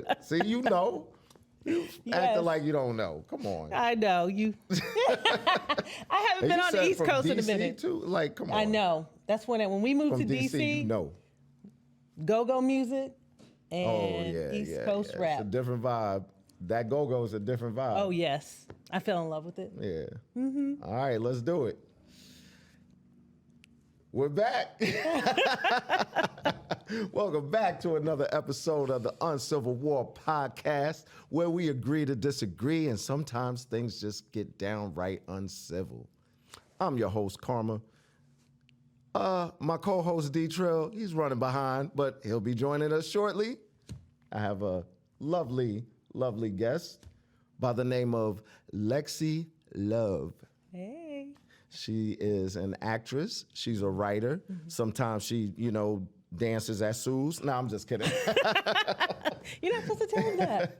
good. See, you know. You acting like you don't know. Come on. I know. You. I haven't been on the East Coast in a minute. Too? Like, come on. I know. That's when we moved to DC. You know. Go-go music and East Coast rap. It's a different vibe. That go-go is a different vibe. Oh, yes. I fell in love with it. Yeah. Mm-hmm. All right, let's do it. We're back. Welcome back to another episode of the Uncivil War podcast, where we agree to disagree and sometimes things just get downright uncivil. I'm your host, Karma. My co-host, D-Trill, he's running behind, but he'll be joining us shortly. I have a lovely, lovely guest by the name of Lexi Love. Hey. She is an actress. She's a writer. Mm-hmm. Sometimes she, dances at Sue's. No, I'm just kidding. You're not supposed to tell him that.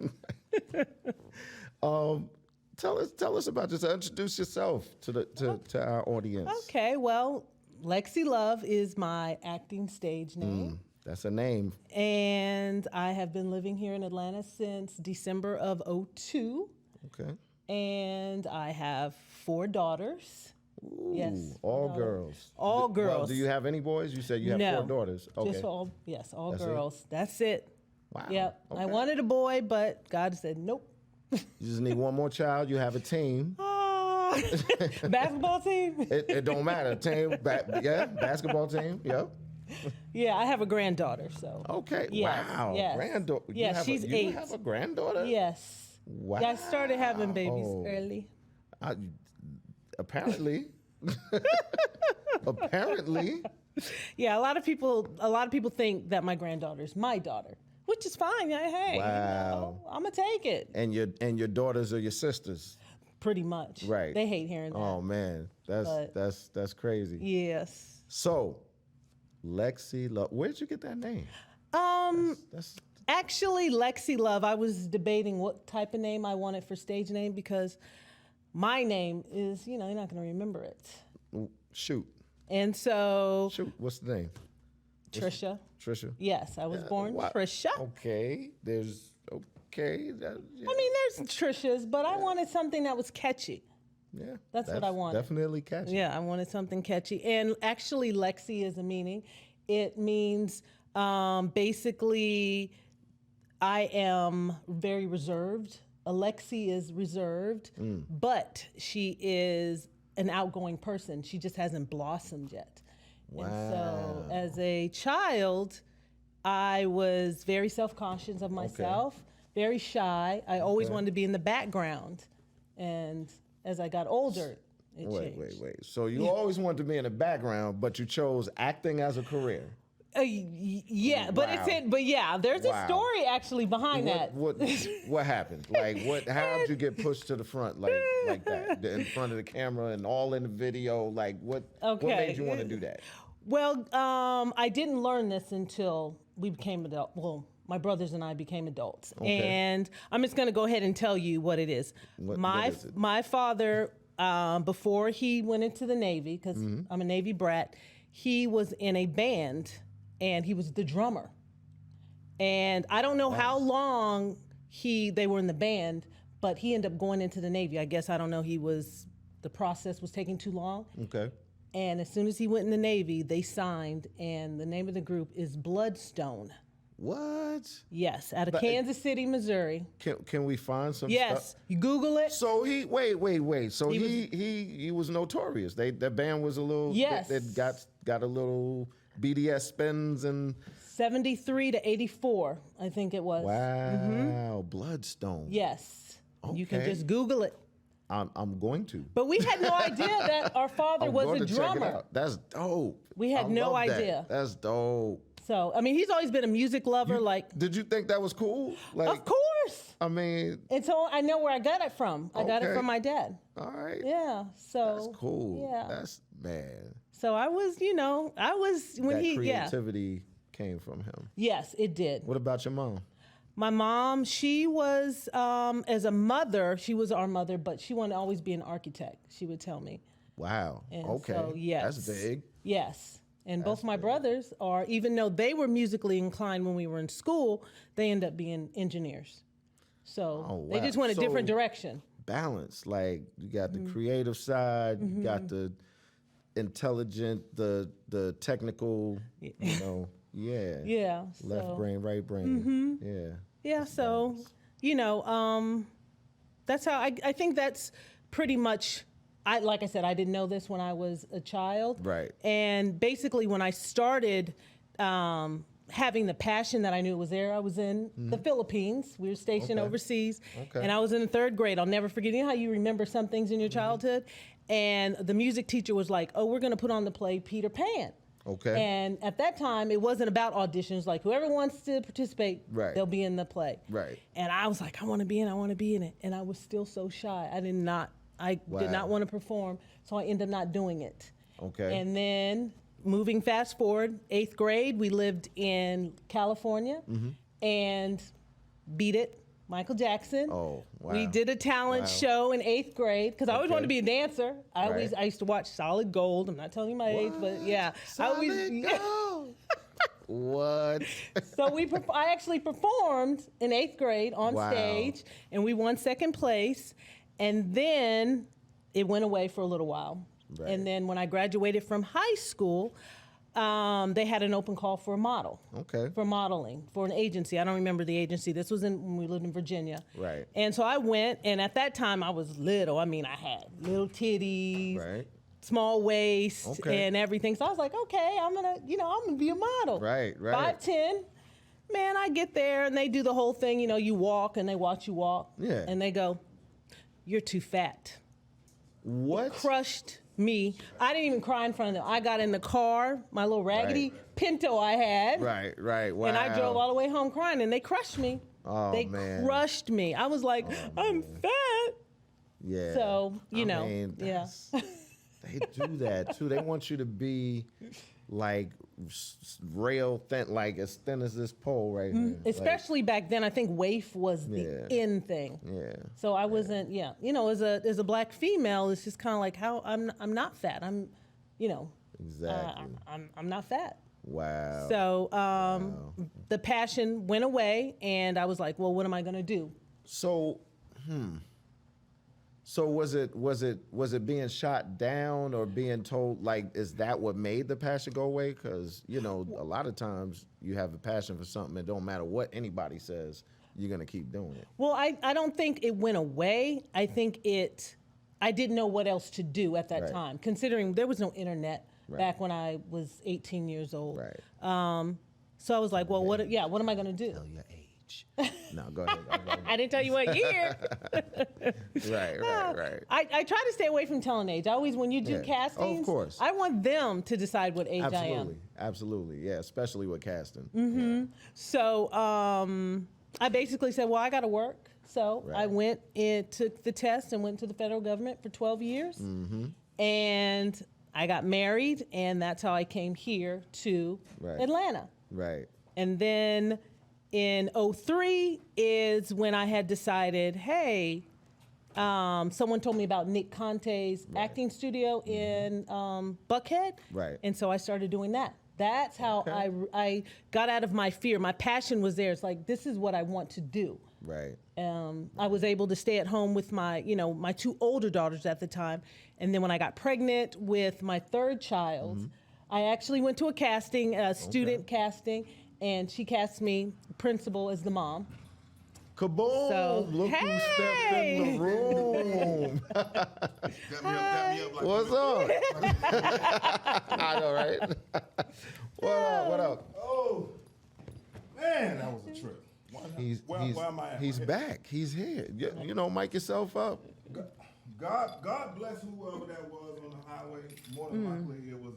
Tell us about yourself. Introduce yourself to our audience. Okay, well, Lexi Love is my acting stage name. That's a name. And I have been living here in Atlanta since December of 2002. Okay. And I have 4 daughters. Ooh, yes. All girls. All girls. Well, do you have any boys? You said you have 4 daughters. Okay. Just all That's girls. It? That's it. Wow. Yep. Okay. I wanted a boy, but God said nope. You just need one more child. You have a team. Basketball team? It don't matter. Team, basketball team. Yep. Yeah, I have a granddaughter. So. Okay. Yes, Wow. yes. Granddaughter. Yeah, she's 8. You have a granddaughter? Yes. Wow. Yeah, I started having babies early. Apparently. Apparently. Yeah, a lot of people think that my granddaughter's my daughter, which is fine. Hey, wow. I'm gonna take it. And your daughters are your sisters. Pretty much. Right. They hate hearing that. Oh man, that's crazy. Yes. So, Lexi Love, where'd you get that name? That's Actually, Lexi Love. I was debating what type of name I wanted for stage name because my name is, you're not gonna remember it. Shoot. And so. Shoot. What's the name? Trisha. Trisha. Yes, I was born Trisha. Okay. Okay. I mean, there's Trishas, but I wanted something that was catchy. Yeah. That's what I wanted. Definitely catchy. Yeah, I wanted something catchy. And actually, Lexi is a meaning. It means basically I am very reserved. Alexi is reserved, but she is an outgoing person. She just hasn't blossomed yet. Wow. And so as a child, I was very self-conscious of myself, very shy. I always wanted to be in the background. And as I got older, it changed. Wait. So you always wanted to be in the background, but you chose acting as a career. Yeah, wow. but there's a story actually behind that. What happened? Like, how did you get pushed to the front like that, in front of the camera and all in the video? Like, what made you want to do that? Well, I didn't learn this until we became adults. Well, my brothers and I became adults, and I'm just going to go ahead and tell you what it is. What is it? My father, before he went into the Navy, because I'm a Navy brat, he was in a band. And he was the drummer. And I don't know how long they were in the band, but he ended up going into the Navy. I guess, I don't know, the process was taking too long. Okay. And as soon as he went in the Navy, they signed, and the name of the group is Bloodstone. What? Yes, out of Kansas City, Missouri. Can we find some Yes, stuff? you Google it. So wait. So he was notorious. That band was a little, it got a little BDS spins and 73 to 84, I think it was. Wow, Bloodstone. Yes. Okay. You can just Google it. I'm going to. But we had no idea that our father was a drummer. Check it out. That's dope. We had no idea. That's dope. So, I mean, he's always been a music lover. Did you think that was cool? Of course. I mean. And so I know where I got it from. I got it from my dad. All right. Yeah. So. That's cool. Yeah. That's, man. So I was when that creativity came from him. Yes, it did. What about your mom? My mom, she was, as a mother, she was our mother, but she wanted to always be an architect, she would tell me. Wow. And okay. so, yes. That's big. Yes. And both my brothers are, even though they were musically inclined when we were in school, they end up being engineers. So they just went a different direction. Balance, like you got the creative side, you got the intelligent, the technical, Yeah. left brain, right brain. Yeah. So, that's how I think that's pretty much. Like I said, I didn't know this when I was a child. Right. And basically, when I started having the passion that I knew was there, I was in the Philippines. We were stationed overseas. Okay. And I was in the 3rd grade. I'll never forget. You know how you remember some things in your childhood? And the music teacher was like, oh, we're going to put on the play Peter Pan. Okay. And at that time, it wasn't about auditions. Like, whoever wants to participate, they'll be in the play. Right. And I was like, I want to be in it. And I was still so shy. I did not want to perform, so I ended up not doing it. Okay. And then, moving fast forward, 8th grade, we lived in California and beat it, Michael Jackson. Oh, wow. We did a talent show in 8th grade, because I always wanted to be a dancer. I used to watch Solid Gold. I'm not telling you my age, but yeah. Solid Gold. What? So I actually performed in 8th grade on stage, and we won 2nd place. And then it went away for a little while. Right. And then when I graduated from high school, they had an open call for a model. Okay. For modeling, for an agency. I don't remember the agency. This was when we lived in Virginia. Right. And so I went, and at that time I was little. I mean, I had little titties. Right. Small waist and everything. So I was like, okay, I'm gonna be a model. Right. 5'10". Man, I get there and they do the whole thing, you walk and they watch you walk. Yeah. And they go, you're too fat. What? It crushed me. I didn't even cry in front of them. I got in the car, my little raggedy Pinto I had. Right. Wow. And I drove all the way home crying, and they crushed me. They crushed me. I was like, I'm fat. Yeah. So, They do that too. They want you to be like rail thin, like as thin as this pole right here. Especially back then, I think Wafe was the in thing. Yeah. So I wasn't. Yeah. As a black female, it's just kind of like how I'm not fat. I'm not fat. Wow. So the passion went away, and I was like, well, what am I gonna do? So, So was it being shot down or being told, like, is that what made the passion go away? Because, a lot of times you have a passion for something, it don't matter what anybody says, you're going to keep doing it. Well, I don't think it went away. I think I didn't know what else to do at that time, considering there was no internet back when I was 18 years old. Right. So I was like, well, what am I going to do? Tell your age. No, go ahead. I didn't tell you what year. Right. I try to stay away from telling age. I always, when you do castings, of course, I want them to decide what age I am. Absolutely. Yeah, especially with casting. Mm-hmm. Yeah. So I basically said, well, I got to work. So I went and took the test and went to the federal government for 12 years. Mm-hmm. And I got married, and that's how I came here to Atlanta. Right. And then in 2003 is when I had decided, hey, someone told me about Nick Contes' acting studio in Buckhead. Right. And so I started doing that. That's how I got out of my fear. My passion was there. It's like, this is what I want to do. Right. I was able to stay at home with my 2 older daughters at the time. And then when I got pregnant with my 3rd child, I actually went to a casting, a student casting, and she cast me principal as the mom. Kaboom! So, look who stepped in the room. Got me up like what's up? I know, right? What up? Oh, man, that was a trip. Where am I at? He's back. He's here. Mic yourself up. God bless whoever that was on the highway. More than likely, it was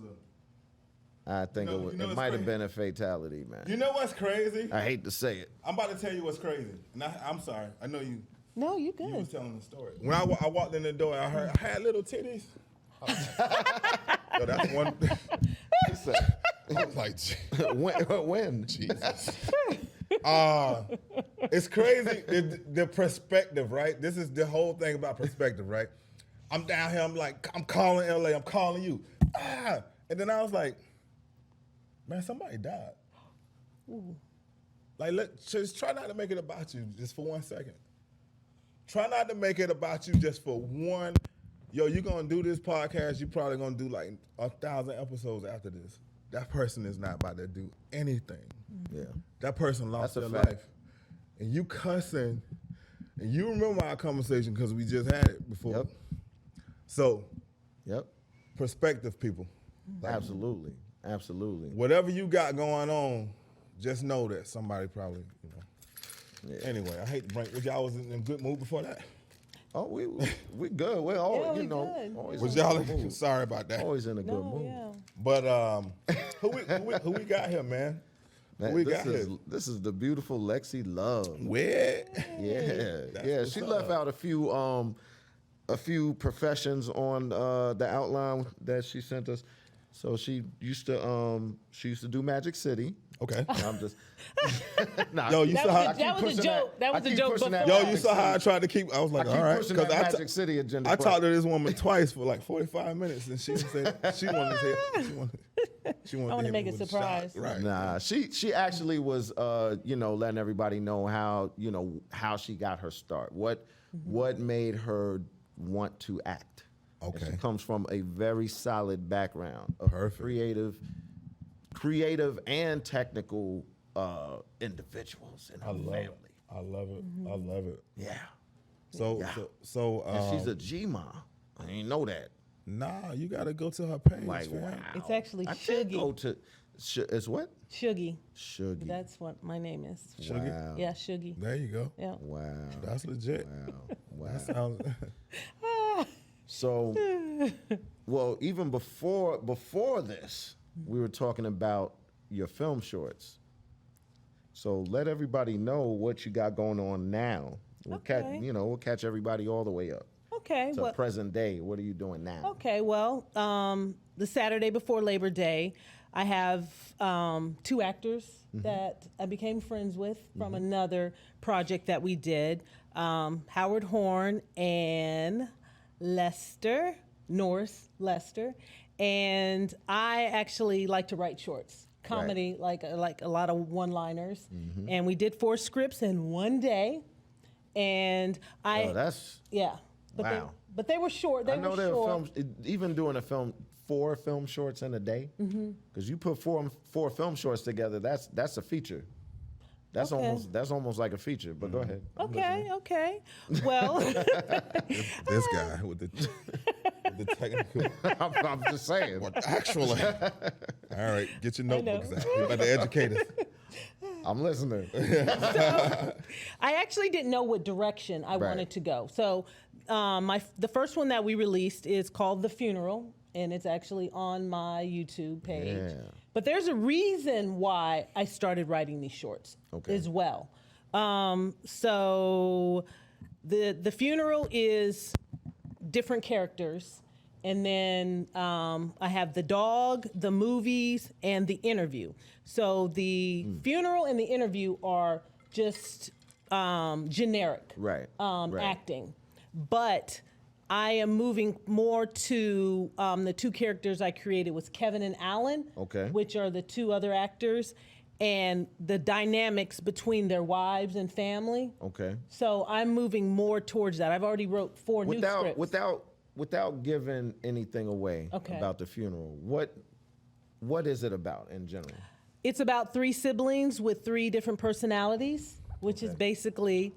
I think it might have been a fatality, man. You know what's crazy? I hate to say it. I'm about to tell you what's crazy. And I'm sorry. I know you. No, you good. You was telling the story. When I walked in the door, I heard I had little titties. So that's one. I was like, when? Jesus. It's crazy. The perspective, right? This is the whole thing about perspective, right? I'm down here. I'm like, I'm calling LA. I'm calling you. And then I was like, man, somebody died. Ooh. Like, just try not to make it about you just for 1 second. Try not to make it about you just for one. Yo, you're going to do this podcast, you're probably going to do like 1,000 episodes after this. That person is not about to do anything. Yeah. That person lost That's a their fact. life. And you cussing, and you remember our conversation because we just had it before. Yep. So, Yep. perspective, people. Like, Absolutely. Absolutely. whatever you got going on, just know that somebody probably, Yeah. Anyway, I hate to bring, was y'all was in a good mood before that? Oh, we good. We're always, Yeah, we you know, good. always Was in a y'all, good mood. sorry about that. Always in a good No, mood. yeah. But who we got here, man? Man, Who we this got is here? this is the beautiful Lexi Love. Where? Yeah, That's yeah. what's She up. left out a few professions on the outline that she sent us. So she used to do Magic City. Okay. I'm just nah, Yo, you That saw how was, that was a joke. That was a joke before. Yo, you saw how I tried to keep. I was like, I keep all right, pushing that because Magic City agenda. I talked to this woman twice for like 45 minutes, and she said she wanted to say she wanted I wanna hit make me it with a surprise. shot. Right. Nah, she actually was letting everybody know how she got her start. What made her want to act. And Okay. she comes from a very solid background of Perfect. creative and technical individuals in her family. I love it. I love it. Yeah. So Yeah. so And she's a G-ma. I didn't know that. nah, you gotta go to her page, Like, man. wow. It's actually I did Shuggy. go to it's what? Shuggy. Shuggy. That's what my name is. Shuggy? Wow. Yeah, Shuggy. There you go. Yeah. Wow. That's legit. Wow. That sounds. So, well, even before this, we were talking about your film shorts. So let everybody know what you got going on now. We'll Okay. we'll catch everybody all the way up Okay. to Well, present day. What are you doing now? okay. Well, the Saturday before Labor Day, I have 2 actors that I became friends with from another project that we did. Howard Horn and Norris Lester. And I actually like to write shorts. Comedy, like a lot of one-liners. And we did 4 scripts in one day. And Oh, that's yeah. But wow. but they were short. They I know were there short. are films. Even doing 4 film shorts in a day, because you put four film shorts together. That's a feature. That's Okay. almost like a feature. But go ahead. I'm Okay, okay. Well, This guy with the technical. I'm just saying. Well, actually. All right, get your notebooks know. out. You're about to educate us. I'm listening. I actually didn't know what direction I wanted to go. So the first one that we released is called The Funeral, and it's actually on my YouTube page. Yeah. But there's a reason why I started writing these shorts as well. So the Funeral is different characters. And then I have the dog, the movies, and the interview. So the funeral and the interview are just generic Right. acting. But I am moving more to the 2 characters I created was Kevin and Alan, Okay. which are the 2 other actors, and the dynamics between their wives and family. Okay. So I'm moving more towards that. I've already wrote 4 new scripts. Without giving anything away Okay. about the funeral, what is it about in general? It's about 3 siblings with 3 different personalities, which is basically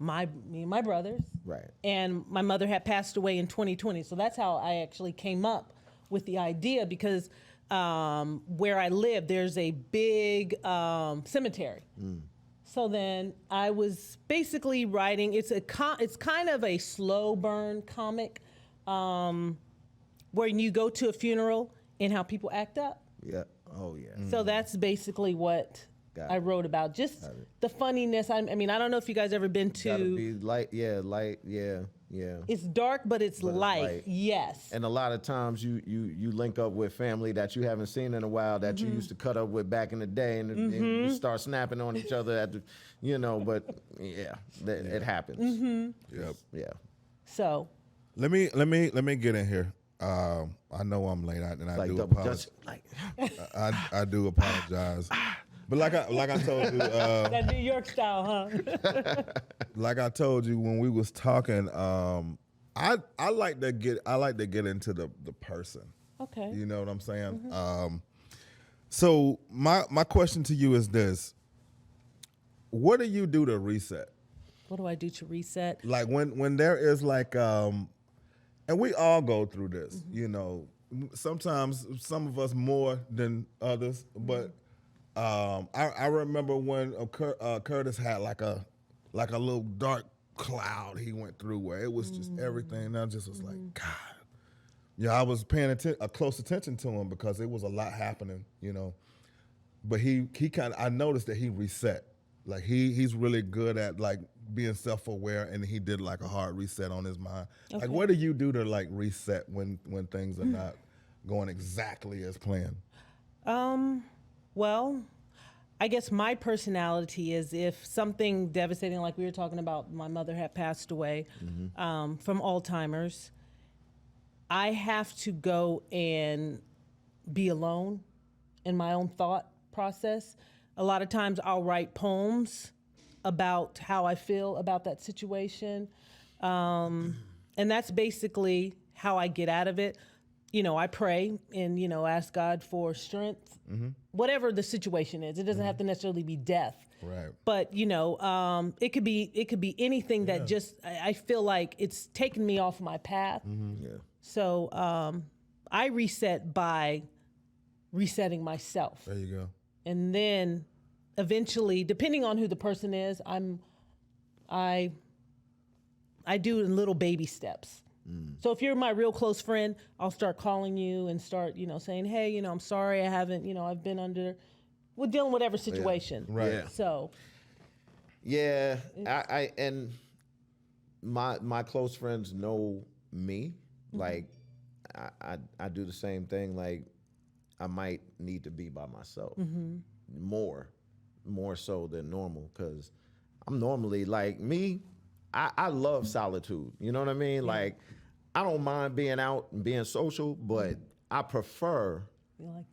me and my brothers. Right. And my mother had passed away in 2020. So that's how I actually came up with the idea, because where I live, there's a big cemetery. So then I was basically writing, it's kind of a slow burn comic where you go to a funeral and how people act up. Yeah. Oh yeah. So that's basically what Got I it. wrote about. Just the funniness. I mean, I don't know if you guys ever been Gotta to. be light. Yeah. Light. Yeah. Yeah. It's dark, but it's light. light. Yes. And a lot of times you link up with family that you haven't seen in a while that you used to cut up with back in the day, and you start snapping on each other at the, but yeah, it happens. Yep. Yeah. So Let me get in here. I know I'm late, and I Like do double apologize. Dutch, I do apologize. But like I told you, That New York style, huh? like I told you when we was talking, I like to get into the person. Okay. You know what I'm saying? So my question to you is this: what do you do to reset? What do I do to reset? Like when there is like, and we all go through this, you know. Sometimes some of us more than others, but I remember when Curtis had like a little dark cloud he went through where it was just everything. And I just was like, God. Yeah, I was paying close attention to him because it was a lot happening, you know. But I noticed that he reset. Like he's really good at like being self-aware, and he did like a hard reset on his mind. Okay. Like, what do you do to like reset when things are not going exactly as planned? Well, I guess my personality is if something devastating, like we were talking about, my mother had passed away from Alzheimer's, I have to go and be alone in my own thought process. A lot of times I'll write poems about how I feel about that situation. And that's basically how I get out of it. You know, I pray and, you know, ask God for strength, whatever the situation is. It doesn't have to necessarily be death. Right. But, you know, it could be anything that just, I feel like it's taken me off my path. Yeah. So I reset by resetting myself. There you go. And then eventually, depending on who the person is, I do in little baby steps. So if you're my real close friend, I'll start calling you and start, you know, saying, hey, you know, I'm sorry, I haven't, you know, I've been we're dealing with whatever situation. Right. Yeah. So. Yeah, I and my close friends know me. Like, I do the same thing. Like, I might need to be by myself more so than normal, because I'm normally like me. I love solitude. You know what I mean? Yeah. Like, I don't mind being out and being social, but I prefer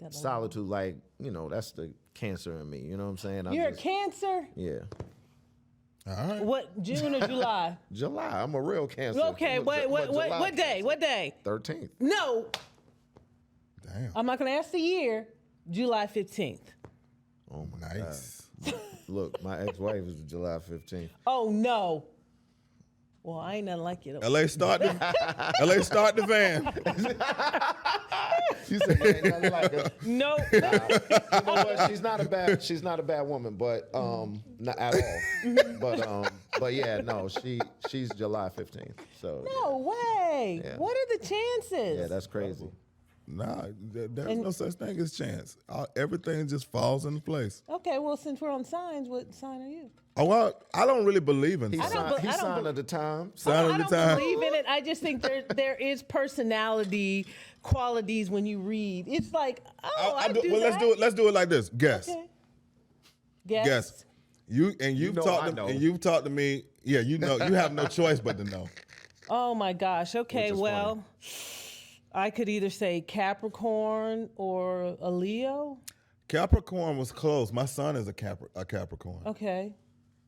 solitude. Like, you know, that's the Cancer in me. You know what I'm saying? You're a Cancer? Yeah. All right. What, June or July? July. I'm a real Cancer. Okay, what day? What day? 13th. No. Damn. I'm not going to ask the year. July 15th. Oh, my nice. God. Look, my ex-wife is July 15th. Oh, no. Well, I ain't nothing like you. LA start the van. You said you ain't nothing like her. No. You know what? She's not a bad woman, but not at all. But yeah, no, she's July 15th. So no way. Yeah. What are the chances? Yeah, that's crazy. Nah, there's no such thing as chance. Everything just falls into place. Okay, well, since we're on signs, what sign are you? Oh, well, I don't really believe in signs. He's sign of the time. Sign of the time. I don't believe in it. I just think there is personality qualities when you read. It's like, I do well, that. let's do it like this. Guess. Okay. Guess. You've talked to me. Yeah, you know, you have no choice but to know. Oh my gosh. Okay, well. Funny. I could either say Capricorn or a Leo. Capricorn was close. My son is a Capricorn. Okay.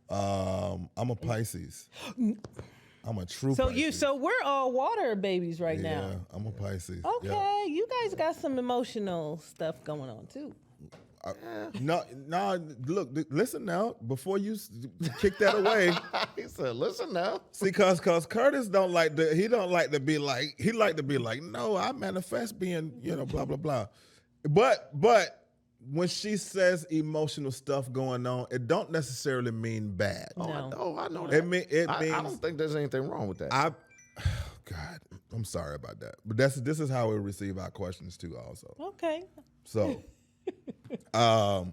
I'm a Pisces. I'm a true Pisces. So we're all water babies right now. Yeah, I'm a Pisces. Okay, yeah. You guys got some emotional stuff going on too. No, look, listen now. Before you kick that away. He said, listen now. See, cause Curtis don't like to be like, no, I manifest being, you know, blah, blah, blah. But when she says emotional stuff going on, it don't necessarily mean bad. No. I know that. It means I don't think there's anything wrong with that. God, I'm sorry about that. But this is how we receive our questions too also. Okay. So I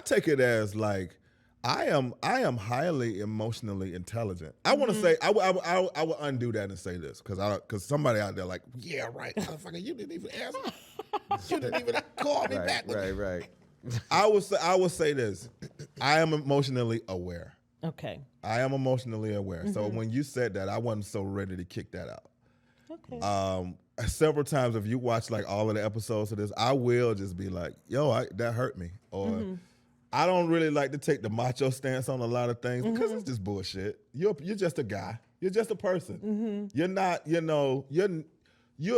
take it as like I am highly emotionally intelligent. I want to say I would undo that and say this because somebody out there like, yeah, right, motherfucker, you didn't even answer. You didn't even call me back. Right. I would say this. I am emotionally aware. Okay. I am emotionally aware. So when you said that, I wasn't so ready to kick that out. Okay. several times, if you watch like all of the episodes of this, I will just be like, yo, that hurt me. Or I don't really like to take the macho stance on a lot of things because it's just bullshit. You're just a guy. You're just a person. You're not, you're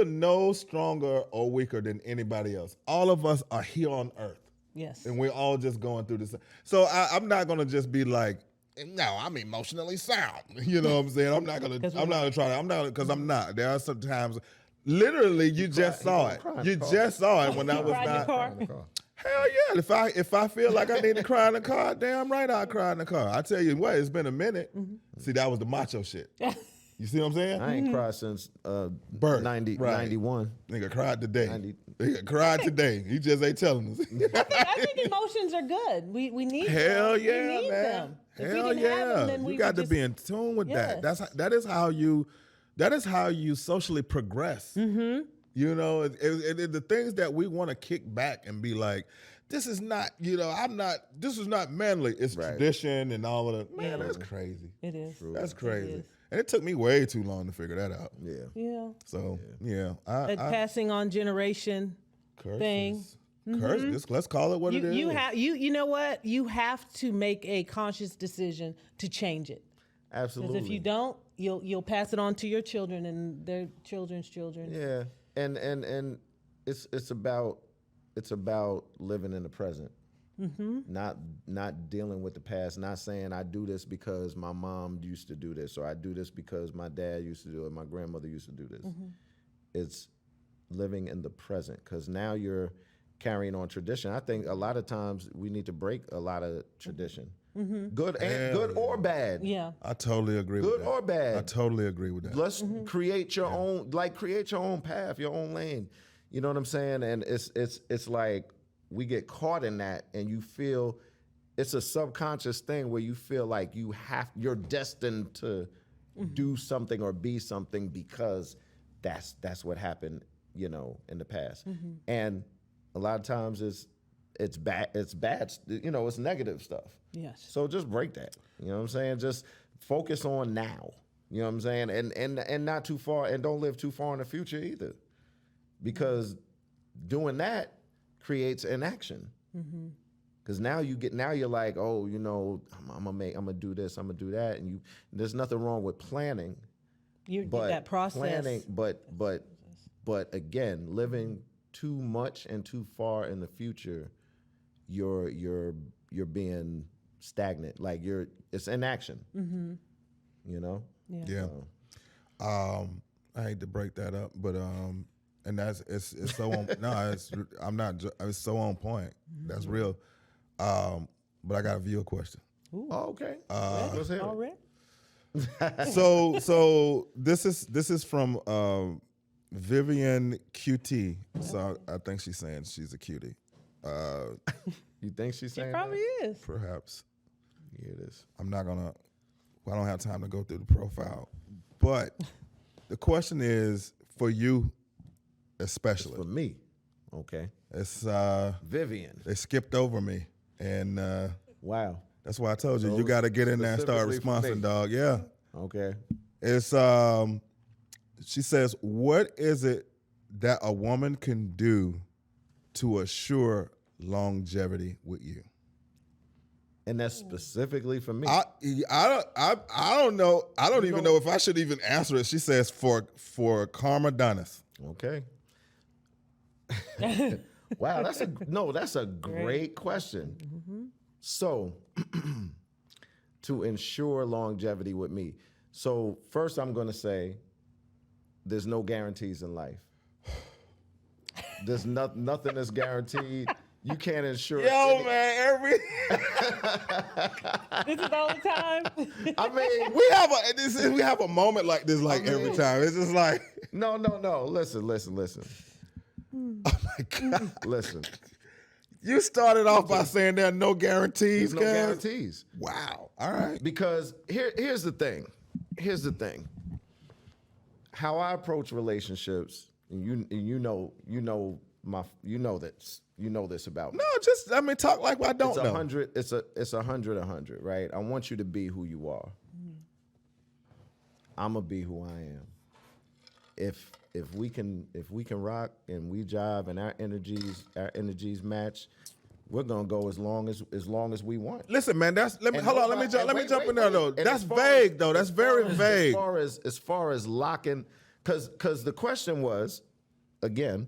no stronger or weaker than anybody else. All of us are here on earth. Yes. And we're all just going through this. So I'm not going to just be like, no, I'm emotionally sound. You know what I'm saying? I'm not going to, because I'm not. There are some times, literally, you just saw it. You just saw it when I was not. Hell yeah. If I feel like I need to cry in the car, damn right I'll cry in the car. I tell you what, it's been a minute. See, that was the macho shit. You see what I'm saying? I ain't cried since birth. 91. Nigga cried today. Nigga cried today. He just ain't telling us. I think emotions are good. We need them. Hell yeah, we need man. them. Hell yeah. You got to be in tune with that. That is how you socially progress. You know, the things that we want to kick back and be like, this is not, this is not manly. It's tradition and all of that. Man, that's crazy. It is. That's crazy. And it took me way too long to figure that out. Yeah. So, yeah. Passing on generation thing. Curses. Let's call it what it is. You know what? You have to make a conscious decision to change it. Absolutely. Because if you don't, you'll pass it on to your children and their children's children. Yeah. And it's about living in the present. Not dealing with the past, not saying I do this because my mom used to do this, or I do this because my dad used to do it, my grandmother used to do this. It's living in the present, because now you're carrying on tradition. I think a lot of times we need to break a lot of tradition. Good or bad. Yeah. I totally agree with that. Good or bad. I totally agree with that. Let's create your own, create your own path, your own lane. You know what I'm saying? And it's like we get caught in that, and you feel it's a subconscious thing where you feel like you're destined to do something or be something because that's what happened, in the past. And a lot of times it's bad, it's negative stuff. Yes. So just break that. You know what I'm saying? Just focus on now. You know what I'm saying? And not too far, and don't live too far in the future either. Because doing that creates inaction. Because now you're like, oh, I'm gonna do this, I'm gonna do that, and there's nothing wrong with planning. That process. Planning, but again, living too much and too far in the future, you're being stagnant. Like it's inaction. Yeah. So. I hate to break that up, but and it's so on. It's so on point. That's real. But I got a viewer question. Ooh. Oh, okay. Let's hear it. All right. So this is from Vivian QT. So I think she's saying she's a cutie. You think she's saying She probably that? is. Perhaps. Yeah, it is. I don't have time to go through the profile. But the question is for you especially. It's for me. Okay. It's Vivian. They skipped over me. And wow. That's why I told you got to get in there and start responding, dog. Yeah. Okay. It's she says, what is it that a woman can do to assure longevity with you? And that's specifically for me. I don't know. I don't even know if I should even answer it. She says for Karma Donis. Okay. Wow, that's a great question. So, to ensure longevity with me. So first I'm going to say there's no guarantees in life. There's nothing is guaranteed. You can't ensure. Yo, man, This is all the time. I mean, we have a moment like this every time. It's just like no. Listen. Oh my God. Listen. You started off by saying there are no guarantees. There's no guarantees. Wow. All right. Because here's the thing. How I approach relationships, and you know this about me. No, talk like I don't know. 100. It's 100, right? I want you to be who you are. I'm gonna be who I am. if we can rock and we jive and our energies match, we're gonna go as long as we want. Listen, man, let me jump in there though. And That's vague though. That's very vague. As far as locking, because the question was, again,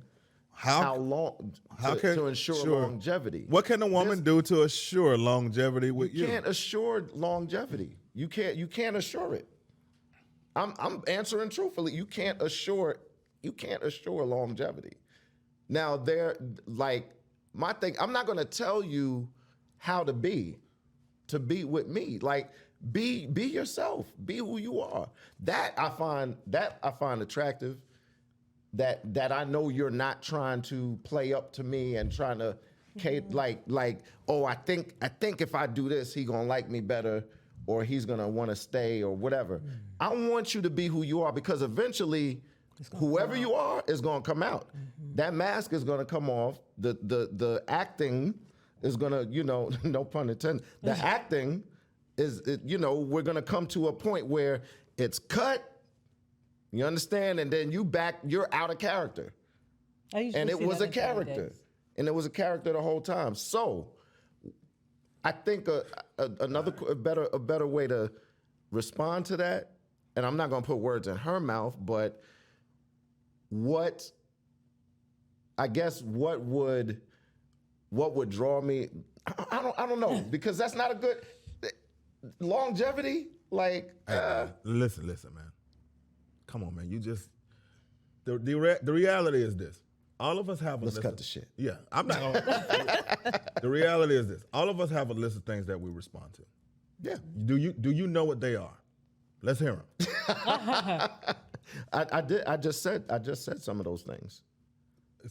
how long to ensure longevity. What can a woman do to assure longevity with you? You can't assure longevity. You can't assure it. I'm answering truthfully. You can't assure longevity. Now my thing, I'm not gonna tell you how to be with me. Like be yourself. Be who you are. That I find attractive. That I know you're not trying to play up to me and trying to I think if I do this, he gonna like me better, or he's gonna want to stay, or whatever. I want you to be who you are, because eventually, whoever you are is gonna come out. That mask is gonna come off. The acting is gonna, no pun intended. The acting is, we're gonna come to a point where it's cut. You understand? And then you're out of character. And it was a character. And it was a character the whole time. So I think a better way to respond to that, and I'm not gonna put words in her mouth, but what would draw me? I don't know, because that's not a good longevity. Like, listen, man. Come on, man. You just the reality is this. All of us have a list. Let's cut the shit. Yeah, I'm not gonna. The reality is this. All of us have a list of things that we respond to. Yeah. Do you know what they are? Let's hear them. I did. I just said some of those things.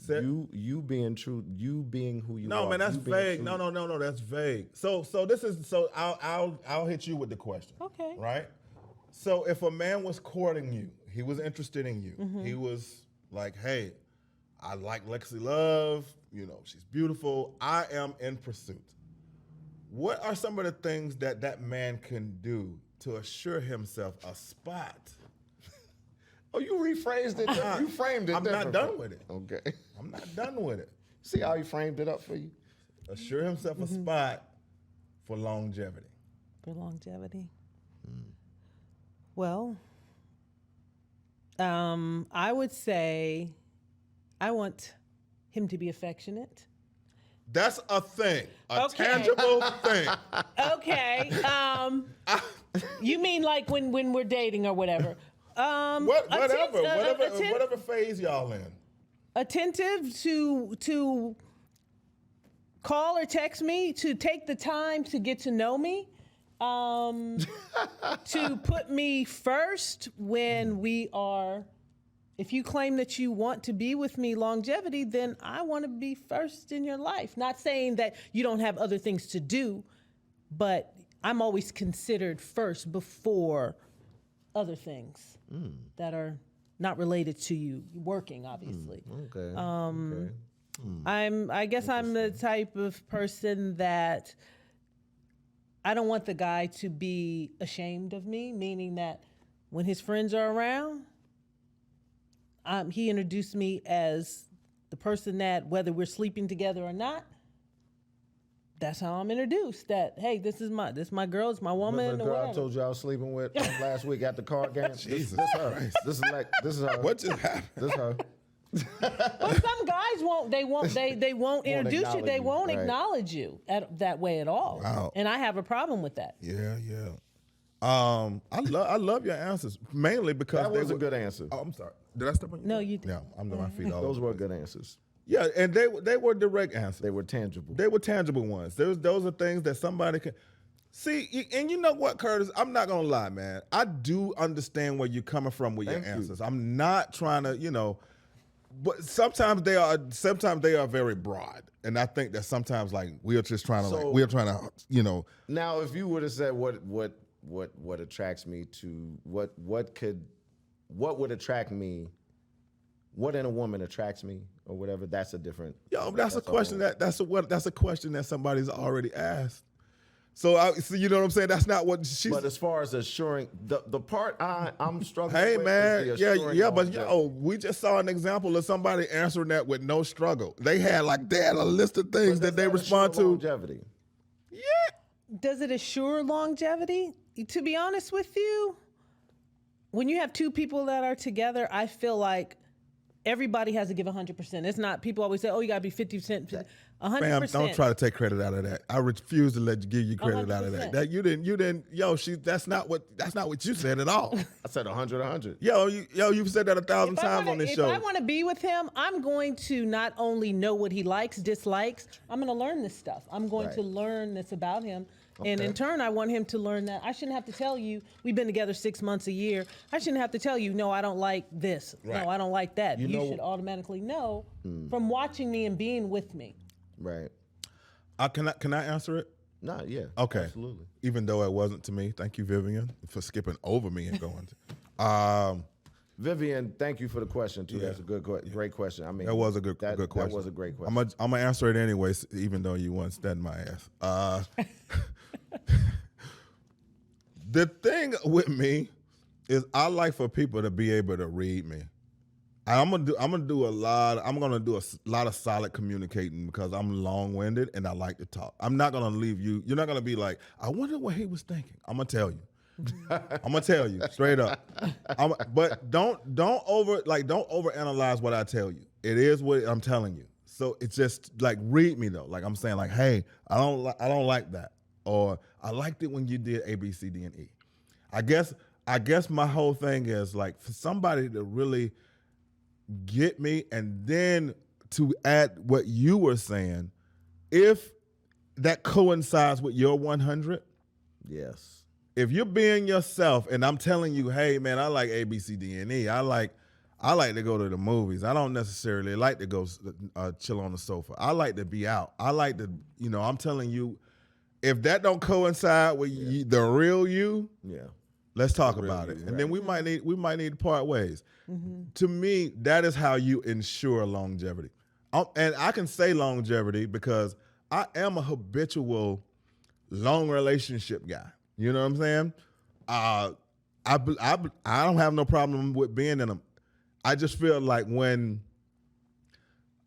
You being true. You being who you are. No, man, that's vague. No, that's vague. So I'll hit you with the question. Okay. Right. So if a man was courting you, he was interested in you. Mm-hmm. He was like, hey, I like Lexi Love. She's beautiful. I am in pursuit. What are some of the things that man can do to assure himself a spot? Oh, you rephrased it. You framed it. I'm not done with it. Okay. I'm not done with it. See how he framed it up for you? Assure himself a spot for longevity. For longevity. Well, I would say I want him to be affectionate. That's a thing, tangible thing. Okay. You mean like when we're dating or whatever? Whatever phase y'all in. Attentive to call or text me, to take the time to get to know me. To put me first when we are, if you claim that you want to be with me longevity, then I want to be first in your life. Not saying that you don't have other things to do, but I'm always considered first before other things that are not related to you working, obviously. Okay. I guess I'm the type of person that I don't want the guy to be ashamed of me, meaning that when his friends are around, he introduced me as the person that, whether we're sleeping together or not, that's how I'm introduced. That, hey, this is my girl, it's my woman. Remember the girl I told you I was sleeping with last week at the card game? Jesus Christ. This is her. What just happened? This is her. But some guys won't introduce you. They won't acknowledge you that way at all. Wow. And I have a problem with that. Yeah. I love your answers, mainly because that was a good answer. Oh, I'm sorry. Did I step on you? No, you did. Yeah, I'm on my feet. Those were good answers. Yeah, and they were direct answers. They were tangible. They were tangible ones. Those are things that somebody can see. And you know what, Curtis? I'm not gonna lie, man. I do understand where you're coming from with your answers. I'm not trying to, but sometimes they are very broad, and I think that sometimes we're just trying to Now, if you would have said what attracts me to what would attract me, what in a woman attracts me or whatever, that's a different. That's a question that somebody's already asked. So you know what I'm saying? That's not what she's. But as far as assuring, the part I'm struggling Hey with man, is the assuring but longevity. we just saw an example of somebody answering that with no struggle. They had a list of things But that they does respond assure to. longevity? Yeah. Does it assure longevity? To be honest with you, when you have two people that are together, I feel like everybody has to give 100%. It's not, people always say, oh, you got to be 50%. 100%. Ma'am, don't try to take credit out of that. I refuse to give you credit out of that. 100%. That you didn't. That's not what you said at all. I said 100. You've said that 1,000 times on this show. If I want to be with him, I'm going to not only know what he likes, dislikes, I'm going to learn this stuff. I'm going to learn this about him. And in turn, I want him to learn that. I shouldn't have to tell you, we've been together 6 months, a year. I shouldn't have to tell you, no, I don't like this. Right. No, I don't like that. You You know- should automatically know from watching me and being with me. Right. Can I answer it? No, yeah. Okay. Absolutely. Even though it wasn't to me. Thank you, Vivian, for skipping over me and going to. Vivian, thank you for the question too. That's a great question. I mean, That was a good question. That was a great question. I'm gonna answer it anyways, even though you once stunned my ass. The thing with me is I like for people to be able to read me. I'm gonna do a lot of solid communicating because I'm long-winded and I like to talk. I'm not gonna leave you. You're not gonna be like, I wonder what he was thinking. I'm gonna tell you. I'm gonna tell you straight up. But don't overanalyze what I tell you. It is what I'm telling you. So it's just like read me though. Like I'm saying, like, hey, I don't like that, or I liked it when you did A, B, C, D, and E. I guess my whole thing is like for somebody to really get me, and then to add what you were saying, if that coincides with your 100. Yes. If you're being yourself and I'm telling you, hey man, I like A, B, C, D, and E. I like to go to the movies. I don't necessarily like to go chill on the sofa. I like to be out. I like to, I'm telling you, if that don't coincide with the real you, let's talk about it. And then we might need to part ways. Mm-hmm. To me, that is how you ensure longevity. And I can say longevity because I am a habitual long relationship guy. You know what I'm saying? I don't have no problem with being in them. I just feel like when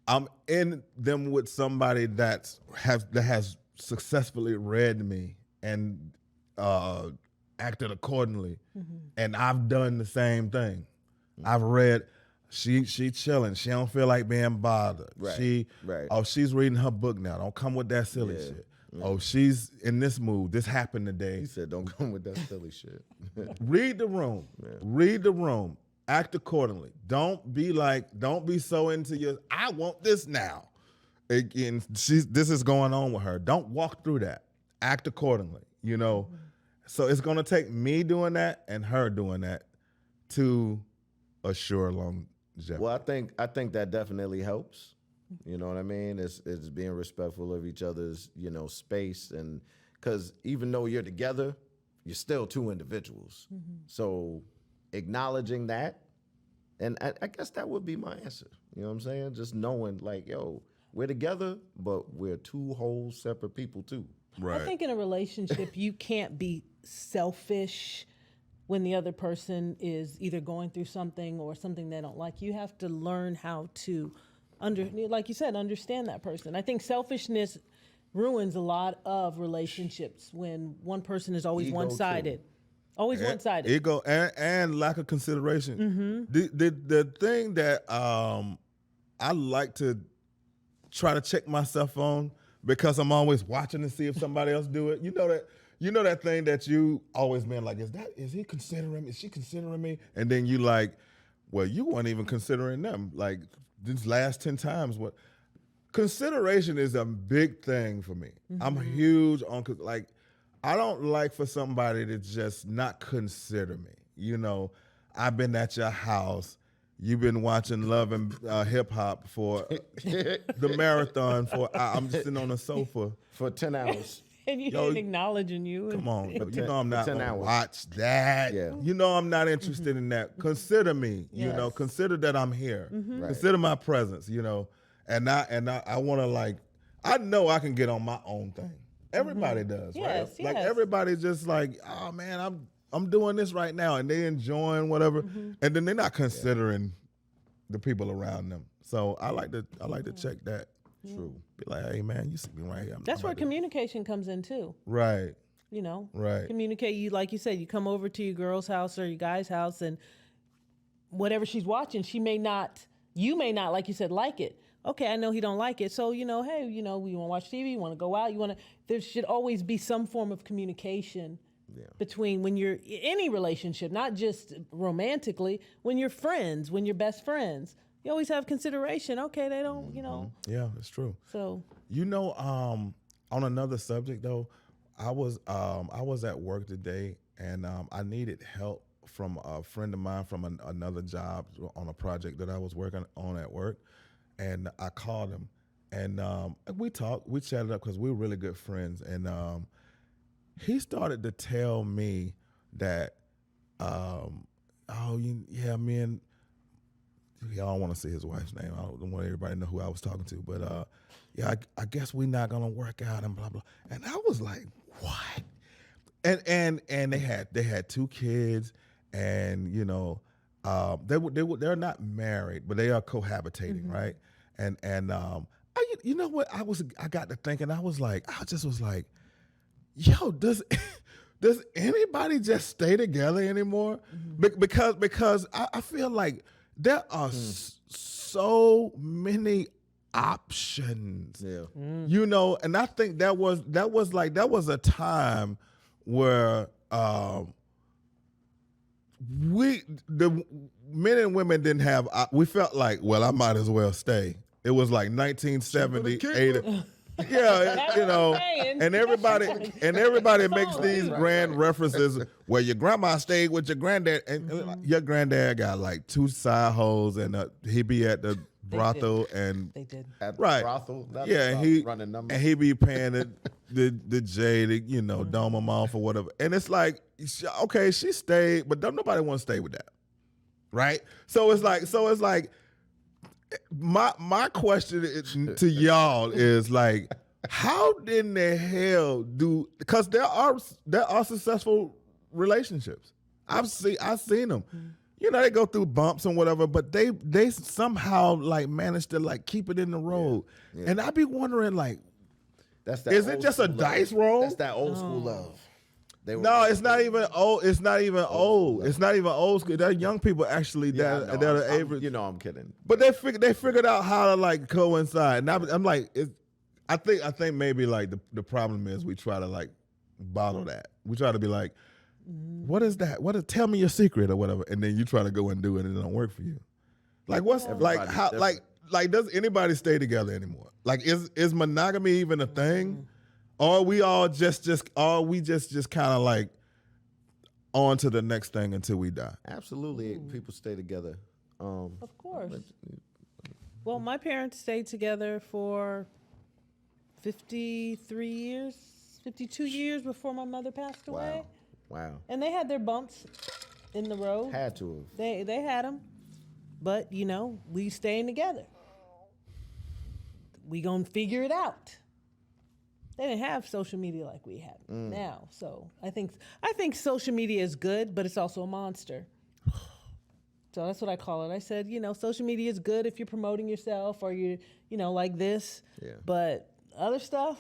I'm in them with somebody that has successfully read me and acted accordingly, and I've done the same thing. I've read. She chilling. She don't feel like being bothered. Right. She's reading her book now. Don't come with that silly shit. Oh, she's in this mood. This happened today. He said, "Don't come with that silly shit." Read the room. Yeah. Read the room. Act accordingly. Don't be so into your, I want this now. Again, this is going on with her. Don't walk through that. Act accordingly. So it's going to take me doing that and her doing that to assure longevity. Well, I think that definitely helps. You know what I mean? It's being respectful of each other's, space, and because even though you're together, you're still two individuals. Mm-hmm. So acknowledging that, and I guess that would be my answer. You know what I'm saying? Just knowing like, yo, we're together, but we're two whole separate people too. Right. I think in a relationship, you can't be selfish when the other person is either going through something or something they don't like. You have to learn how to like you said, understand that person. I think selfishness ruins a lot of relationships when one person is always one-sided. Always one-sided. Ego and lack of consideration. Mm-hmm. The thing that I like to try to check myself on, because I'm always watching to see if somebody else do it. You know that thing that you always been like, is he considering me? Is she considering me? And then you like, well, you weren't even considering them. Like, these last 10 times, what consideration is a big thing for me. Mm-hmm. I'm huge on, like, I don't like for somebody to just not consider me. I've been at your house. You've been watching Love and Hip Hop for the marathon I'm just sitting on the sofa for 10 hours. And you ain't acknowledging you. Come on, but I'm not gonna watch that. Yeah. I'm not interested in that. Consider me, consider that I'm here. Mm-hmm. Right. Consider my presence, and I want to, like, I know I can get on my own thing. Everybody does, Yes, right? Like yes. everybody's just like, oh man, I'm doing this right now, and they enjoying whatever, and then they're not considering the people around them. So I like to check that. True. Be like, hey man, you see me right here. That's where communication comes in too. Right. Right. Communicate. You, like you said, you come over to your girl's house or your guy's house, and whatever she's watching, you may not, like you said, like it. Okay, I know he don't like it. So, hey, we want to watch TV, you want to go out, there should always be some form of communication between when you're any relationship, not just romantically, when you're friends, when you're best friends. You always have consideration. Okay, they don't, Yeah, it's true. So, on another subject though, I was at work today, and I needed help from a friend of mine from another job on a project that I was working on at work, and I called him, and we chatted up because we were really good friends, and he started to tell me that, me and I don't want to say his wife's name. I don't want everybody to know who I was talking to, but I guess we're not gonna work out and blah blah. And I was like, what? And they had 2 kids, and they're not married, but they are cohabitating, right? And you know what? I got to thinking. I was like, yo, does anybody just stay together anymore? Because I feel like there are so many options. Yeah. And I think that was a time where the men and women didn't have. We felt like, well, I might as well stay. It was like 1978. Yeah, and everybody makes these grand references where your grandma stayed with your granddad, and your granddad got like 2 side hoes, and he be at the brothel, and they did At the right, brothel. yeah, he running numbers. and he be paying the J to dome him off or whatever, and it's like, okay, she stayed, but don't nobody want to stay with that, right? So it's like. My question to y'all is like, how in the hell because there are successful relationships. I've seen them. They go through bumps and whatever, but they somehow like manage to like keep it in the road. Yeah. And I be wondering like, is it just a dice roll? That's that old school love. No, it's not even old. It's not even old. It's not even old school. There are young people actually that are able. I'm kidding. But they figured out how to like coincide. And I'm like, I think maybe like the problem is we try to like bottle that. We try to be like, what is that? Tell me your secret or whatever, and then you try to go and do it, and it don't work for you. Like what's like how different. like does anybody stay together anymore? Like is monogamy even a thing? Or we all just kind of like on to the next thing until we die? Absolutely, people stay together. Of course. Well, my parents stayed together for 53 years, 52 years before my mother passed away. Wow. And they had their bumps in the road. Had to have. They had them. But, we staying together. We gonna figure it out. They didn't have social media like we have now. So I think social media is good, but it's also a monster. So that's what I call it. I said, social media is good if you're promoting yourself or you're, like this. Yeah. But other stuff,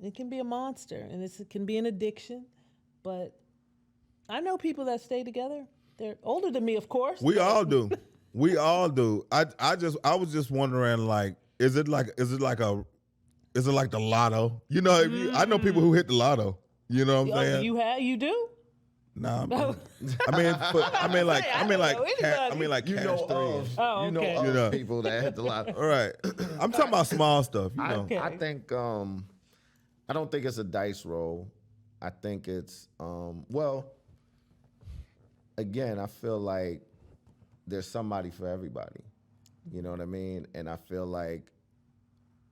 it can be a monster, and it can be an addiction. But I know people that stay together. They're older than me, of course. We all do. We all do. I was just wondering, like, is it like the lotto? I know people who hit the lotto. You know what I'm saying? You do? Nah, I mean like cash of people that hit the lotto. All right, I'm talking about small stuff. I think I don't think it's a dice roll. I think it's again, I feel like there's somebody for everybody. You know what I mean? And I feel like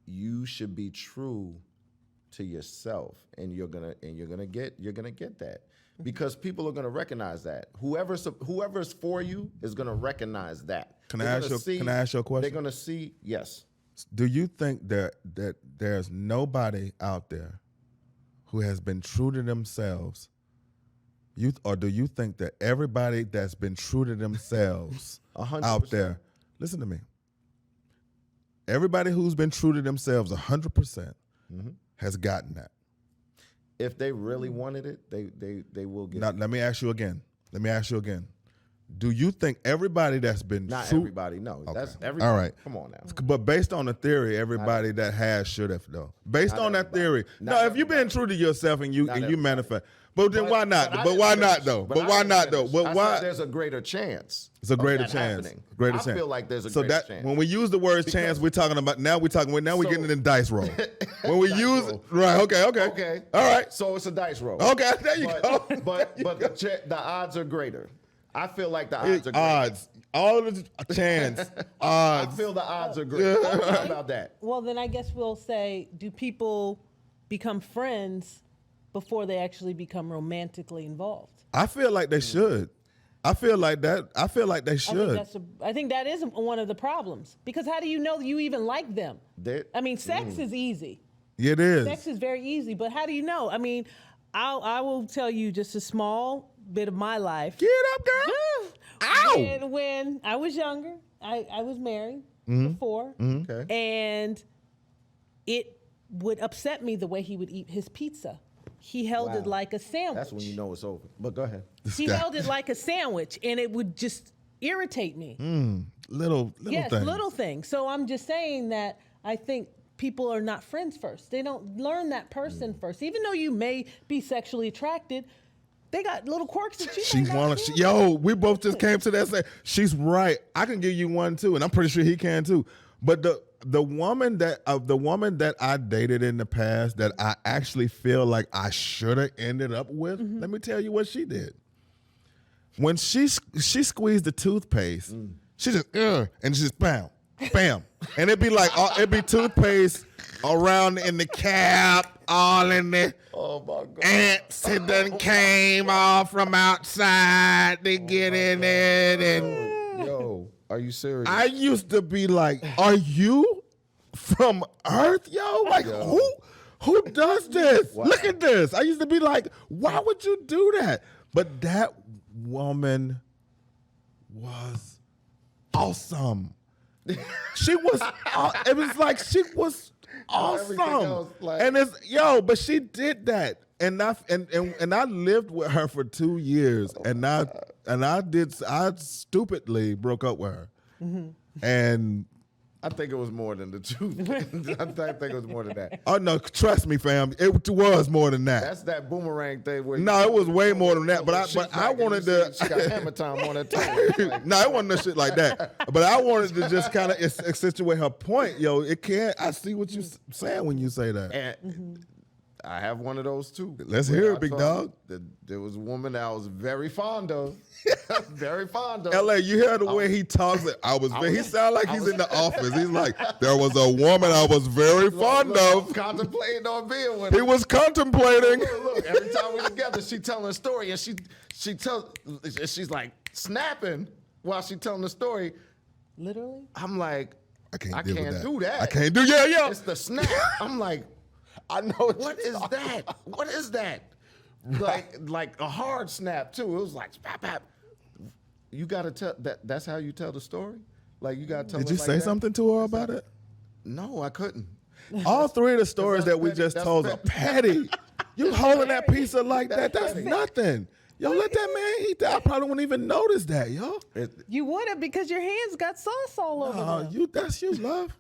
you should be true to yourself, and you're gonna get that, because people are gonna recognize that. Whoever's for you is gonna recognize that. Can I ask you a question? They're gonna see, yes. Do you think that there's nobody out there who has been true to themselves, or do you think that everybody that's been true to themselves 100%. out there, listen to me, everybody who's been true to themselves 100% has gotten that? If they really wanted it, they will get Now, it. let me ask you again. Do you think everybody that's been Not true? Everybody, no. Okay. That's everybody. All right. Come on now. But based on the theory, everybody that has should have though. Based Not on that everybody. theory, Not no. If you've been true to yourself and you everybody. manifest, but then why not? I But didn't why finish. not though? But I why didn't not though? finish. But I why? said there's a greater chance. It's a greater of that chance. happening. Greater I chance. feel like there's a so greater that chance. when we use the word chance, we're talking about now we're getting in the dice roll. When we Dice use roll. right, okay. Okay. All right. So it's a dice roll. Okay, there you go. But the odds are greater. I feel like the odds are greater. Odds. All of the chance. I Odds. feel the odds are greater. How about that? Well, then I guess we'll say, do people become friends before they actually become romantically involved? I feel like they should. I feel like they should. I think that is one of the problems, because how do you know you even like them? I mean, sex is easy. It is. Sex is very easy, but how do you know? I mean, I will tell you just a small bit of my life. Get up, girl. Ow! When I was younger, I was married before, Okay. and it would upset me the way he would eat his pizza. He held it Wow. like a sandwich. That's when you know it's over. But go ahead. He held it like a sandwich, and it would just irritate me. Little Yes, things. little things. So I'm just saying that I think people are not friends first. They don't learn that person first. Even though you may be sexually attracted, they got little quirks that you She may not wanna. do. Yo, we both just came to that. Say she's right. I can give you one too, and I'm pretty sure he can too. But the woman that I dated in the past that I actually feel like I should have ended up with. Let me tell you what she did. When she squeezed the toothpaste, she just and just bam, bam, and it'd be like it'd be toothpaste around in the cap, all in the. Oh my God. Ants it done came off from outside to get in it, and Yo, are you serious? I used to be like, "Are you from Earth, yo? Like who does this? Wow. Look at this." I used to be like, "Why would you do that?" But that woman was awesome. She was. It was like she was. Everything Awesome, else, like- and but she did that, and I lived with her for 2 years, and I stupidly broke up with her, and I think it was more than the truth. I think it was more than that. oh no, trust me, fam, it was more than that. That's that boomerang thing. Where No, it was way more than that. But She's I back and wanted you to. see She got hammer time on her tongue. Like, No, it wasn't no shit like that. But I wanted to just kind of accentuate her point. Yo, it can't. I see what you're saying when you say that. and I have one of those too. Let's Where hear I it, big told dog. you that there was a woman that I was very fond of. Very fond of. LA, you hear the way he talks? He sound like he's in the office. He's like, there was a woman I was very fond Look, I was of. contemplating on being with He her. was contemplating. Look, every time we're together, she telling a story, and she's like snapping while she telling the story. Literally? I'm like, I can't do that. I can't do. Yeah. It's the snap. I'm like, I know what is that? What is that? Like a hard snap too. It was like pap pap. You gotta tell that. That's how you tell the story. Like you gotta tell. Did it you like say that? something to her about it? No, I couldn't. All three of the stories That's that we petty. just That's told are petty. You holding that pizza like that? That's That's petty. nothing. Yo, let that man eat that. I probably wouldn't even notice that, yo. You would have, because your hands got sauce all over them. That's you, love.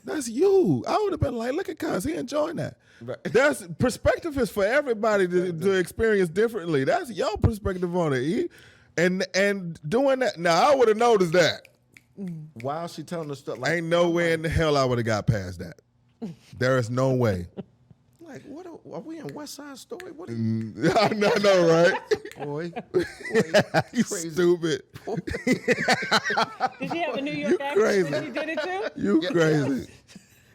That's you. I would have been like, look at cuz he enjoying that. Right. That's perspective is for everybody to experience differently. That's your perspective on it. And doing that, now I would have noticed that. While she telling the story, like, Ain't no way in the hell I would have got past that. There is no way. like what? Are we in West Side Story? What? I know, right? Boy, You crazy. stupid. Did she have a New York accent crazy. when she did it too? You Yeah, crazy.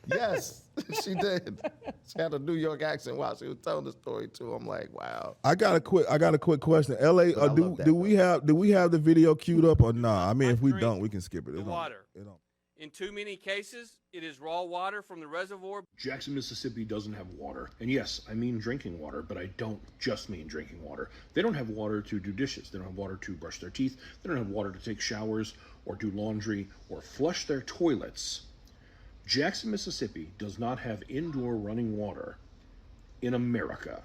Yes, she did. She had a New York accent while she was telling the story too. I'm like, wow. I got a quick question. LA, But I love that, do we have the video queued up or nah? I mean, if we don't, we can skip it. The water. In too many cases, it is raw water from the reservoir. Jackson, Mississippi doesn't have water. And yes, I mean drinking water, but I don't just mean drinking water. They don't have water to do dishes. They don't have water to brush their teeth. They don't have water to take showers or do laundry or flush their toilets. Jackson, Mississippi does not have indoor running water in America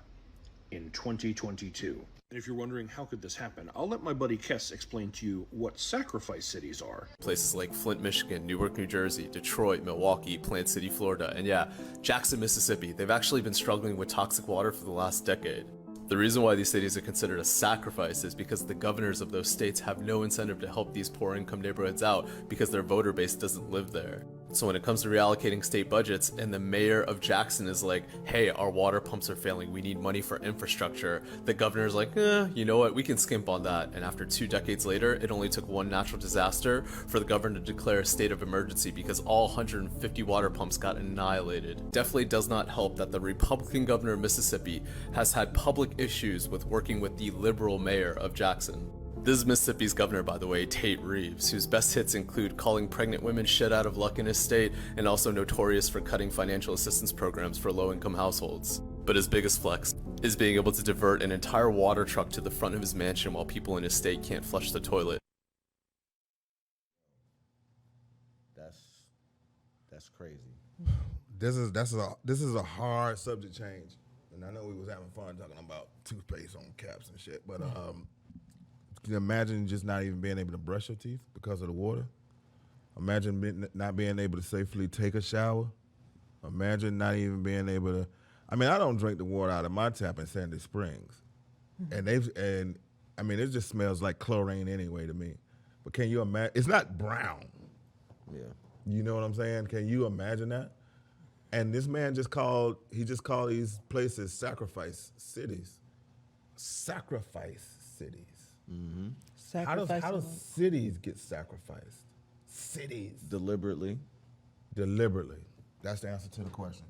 in 2022. And if you're wondering how could this happen, I'll let my buddy Kess explain to you what sacrifice cities are. Places like Flint, Michigan, Newark, New Jersey, Detroit, Milwaukee, Plant City, Florida, and yeah, Jackson, Mississippi. They've actually been struggling with toxic water for the last decade. The reason why these cities are considered a sacrifice is because the governors of those states have no incentive to help these poor income neighborhoods out because their voter base doesn't live there. So when it comes to reallocating state budgets and the mayor of Jackson is like, hey, our water pumps are failing, we need money for infrastructure, the governor's like, you know what, we can skimp on that. And after 2 decades later, it only took one natural disaster for the governor to declare a state of emergency because all 150 water pumps got annihilated. Definitely does not help that the Republican governor of Mississippi has had public issues with working with the liberal mayor of Jackson. This is Mississippi's governor, by the way, Tate Reeves, whose best hits include calling pregnant women shit out of luck in his state and also notorious for cutting financial assistance programs for low-income households. But his biggest flex is being able to divert an entire water truck to the front of his mansion while people in his state can't flush the toilet. That's crazy. This is a hard subject change, and I know we was having fun talking about toothpaste on caps and shit, but can you imagine just not even being able to brush your teeth because of the water? Imagine not being able to safely take a shower. Imagine not even being able to. I mean, I don't drink the water out of my tap in Sandy Springs, and it just smells like chlorine anyway to me. But can you imagine? It's not brown. Yeah. You know what I'm saying? Can you imagine that? And this man just called these places sacrifice cities. Sacrifice cities. Mm-hmm. How does cities get sacrificed? Cities. Deliberately. That's the answer to the question.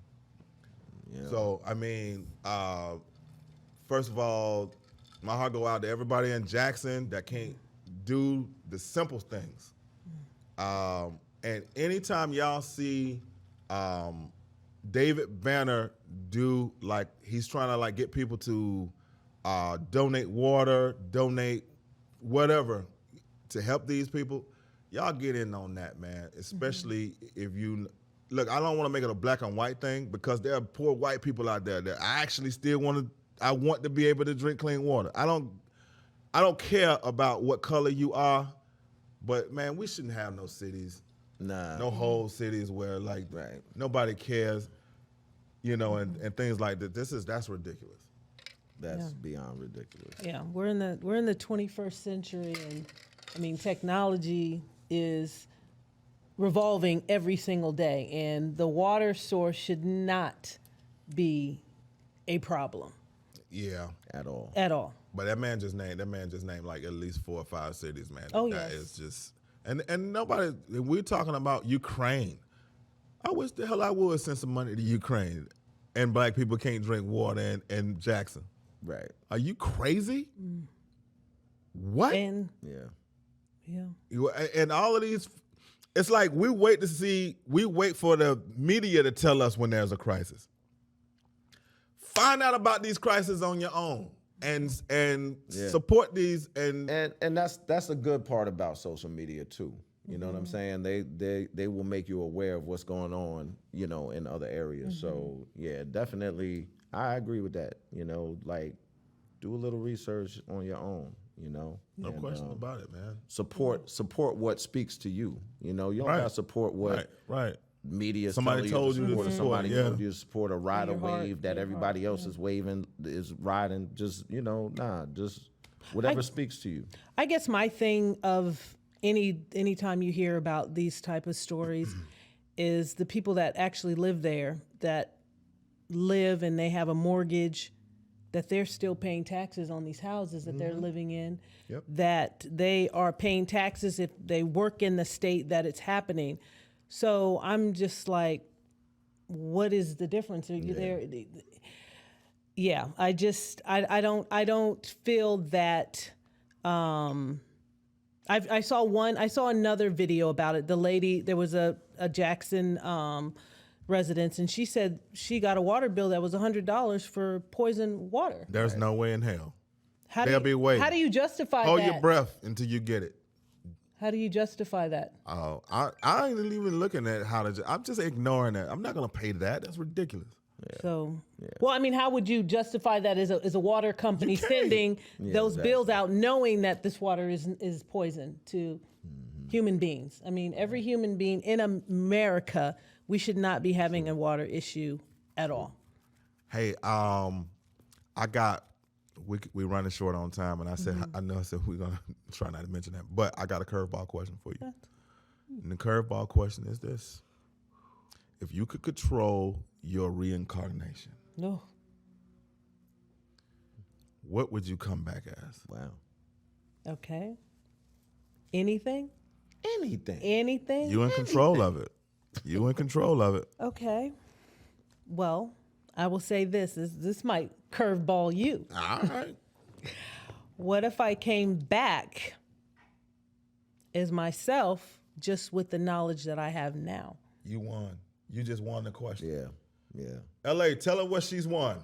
Yeah. So, I mean, first of all, my heart go out to everybody in Jackson that can't do the simple things. And anytime y'all see David Banner do, like, he's trying to, like, get people to donate water, donate whatever to help these people, y'all get in on that, man. Especially if you look. I don't want to make it a black and white thing because there are poor white people out there that I actually still want to be able to drink clean water. I don't care about what color you are, but man, we shouldn't have no cities, no whole cities where like nobody cares, you know, and things like that. That's ridiculous. That's beyond ridiculous. Yeah, we're in the 21st century, and I mean technology is revolving every single day, and the water source should not be a problem. Yeah, at all. But that man just named like at least 4 or 5 cities, man. Oh that yes. is just and nobody. We're talking about Ukraine. I wish the hell I would send some money to Ukraine, and black people can't drink water in Jackson. Right. Are you crazy? What? And yeah. And all of these, it's like we wait for the media to tell us when there's a crisis. Find out about these crises on your own and support these and that's a good part about social media too. You know what I'm saying? They will make you aware of what's going on, you know, in other areas. So yeah, definitely I agree with that. You know, like do a little research on your own, you know. No question about it, man. Support what speaks to you. You know, you don't gotta support what media somebody told you to support. Somebody told you to support a rider wave that everybody else is riding. Just, you know, just whatever speaks to you. I guess my thing of anytime you hear about these type of stories is the people that actually live there, that live and they have a mortgage, that they're still paying taxes on these houses that they're living in, that they are paying taxes if they work in the state that it's happening. So I'm just like, what is the difference? Are you there? Yeah, I don't feel that I saw another video about it. The lady, there was a Jackson residence, and she said she got a water bill that was $100 for poison water. There's no way in hell. They'll be waiting. How do you justify Hold that? your breath until you get it. How do you justify that? Oh, I ain't even looking at how to. I'm just ignoring that. I'm not gonna pay that. That's ridiculous. So, well, I mean, how would you justify that as a water company sending those bills out knowing that this water is poison to human beings? I mean, every human being in America, we should not be having a water issue at all. Hey, we running short on time, and I said we're gonna try not to mention that, but I got a curveball question for you. And the curveball question is this: if you could control your reincarnation, No. what would you come back as? Wow. Okay. Anything? Anything. You in control of it. You in control of it. Okay. Well, I will say this might curveball you. All right. What if I came back as myself just with the knowledge that I have now? You won. You just won the question. Yeah. LA, tell her what she's won.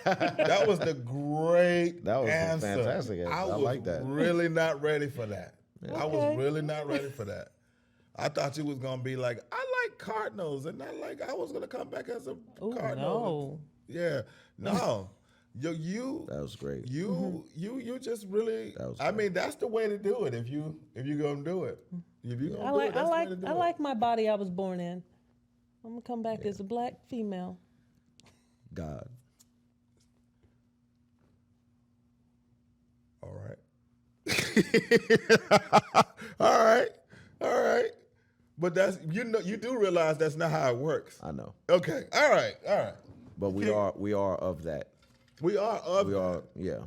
That was the great That was a answer. fantastic answer. I was like that. really not ready for that. I was Okay. really not ready for that. I thought you was gonna be like, I like Cardinals, and I was gonna come back as a Oh, Cardinal. no. Yeah, no, you. That was great. You just really. That was I mean, that's the way to do it. If you gonna do it, if you gonna I do like it, that's the way to do I it. like my body I was born in. I'm gonna come back as a black female. God. All right. All right. But that's you do realize that's not how it works. I know. Okay. All right. But we are of that. We are of. We are, yeah.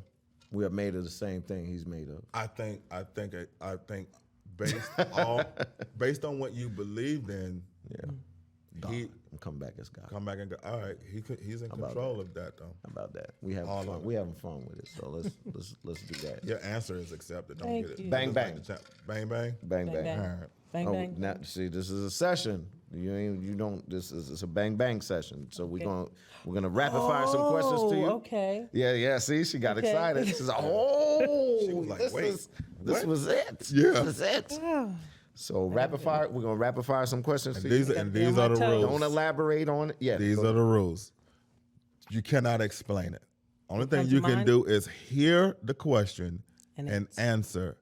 We are made of the same thing he's made of. I think based on what you believed in, God. he Come back as God. come back and go. All right. He's in control of that though. How about that? We having All fun. of it. We having fun with it. So let's do that. Your answer is accepted. Don't Thank get it. you. Bang, Just bang. like the bang bang. Bang bang. bang. All right. Bang Oh, bang. now see, this is a session. It's a bang bang session. So we're gonna rapid fire some questions to you. Okay. Yeah. See, she got Okay. excited. She said, "Oh, She was like, this wait, this what? was it. Yeah. This was it." So rapid fire. We're gonna rapid fire some questions to These you. are be on my the toes. rules. Don't elaborate on it. Yeah. These go are the rules. You cannot explain it. Only thing comes you to can mind? do is hear the question And and answer